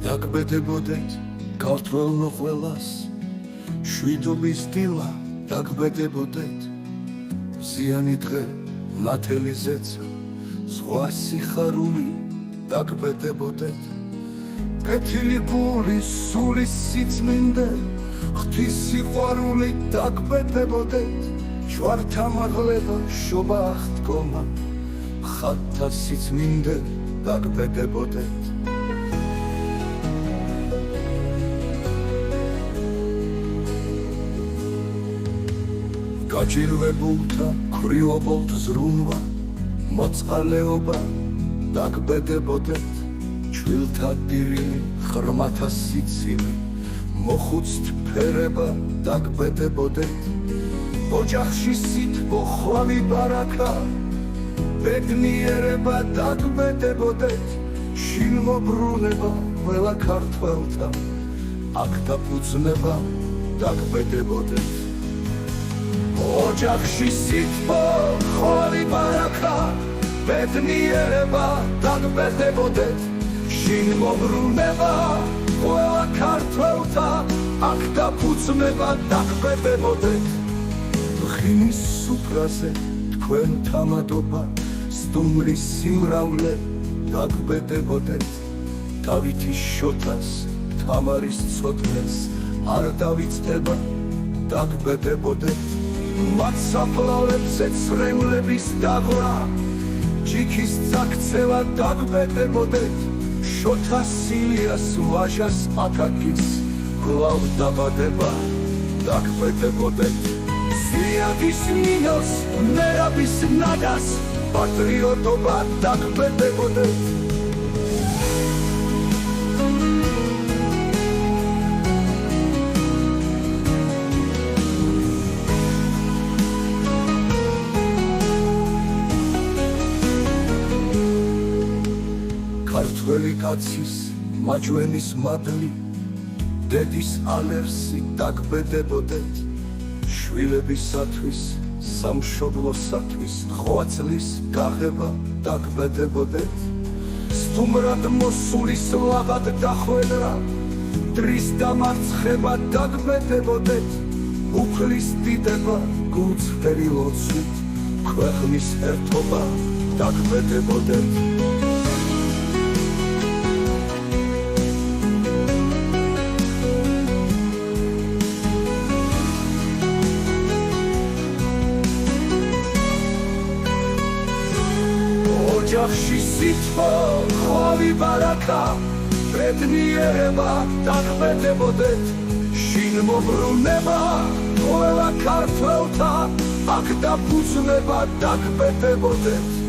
დაგბედებოდეთ ქართველ ყველას შვიდობის დილა დაგბედებოდეთ ზიანი დღე ნათელი ზეცა სხვა სიხარული დაგბედებოდეთ კეთილი გული სული სიწმინდე ღვთის სიყვარული დაგბედებოდეთ ჯვართა მაღლება შობა აღდგომა ხატთა სიწმინდე დაგბედებოდეთ გაჭირვებულთა ქრიობოლთ ზრუნვა მოწყალეობა დაგბედებოდეთ ჩვილთა დირილი ხრმათა სიცილი მოხუცთ ფერება დაგბედებოდეთ ოჯახში სითბო ხვამი ბარაკა ბედნიერება დაგბედებოდეთ შინმობრუნება ყველა ქართველთა აქ დაფუძნება დაგბედებოდეთ ოჯახში სითბო ხვამი ბარაკა ბედნიერება დაგბედებოდეთ შინმობრუნება ყველა ქართველთა აქ დაფუძნება დაგბედებოდეთ ღიმის სუფრაზე თქვენ თამადობა სტუმრის სიმრავლე დაგბედებოდეთ დავითის შოთას თამარის ცოდნეს არ დავიწყება დაგბედებოდეთ მათ საფლავებზე წრევლების დაღვრა ჯიქის წაქცევა დაგბედებოდეთ შოთა სილიას ვაჟას აკაკის კვლავ დაბადება დაგბედებოდეთ სიაგის ნინოს მერაბის ნადას პატრიოტობა დაგბედებოდეთ ქართველი კაცის მაჯვენის მადლი დედის ალერსი დაგბედებოდეთ შვილებისათვის სამშობლოსათვის ღვაწლის გაღება დაგბედებოდეთ სტუმრად მოსულის ლაღად დახვედრა დრის დამარცხება დაგბედებოდეთ უფლის დიდება გულწრფელი ლოცვით ქვეყნის ერთობა დაგბედებოდეთ ოჯახში სითბო ხვამი ბარაკა ბედნიერება დაგბედებოდეთ შინმობრუნება ყველა ქართველთა აქ დაფუძნება დაგბედებოდეთ